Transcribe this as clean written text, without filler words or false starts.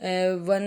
1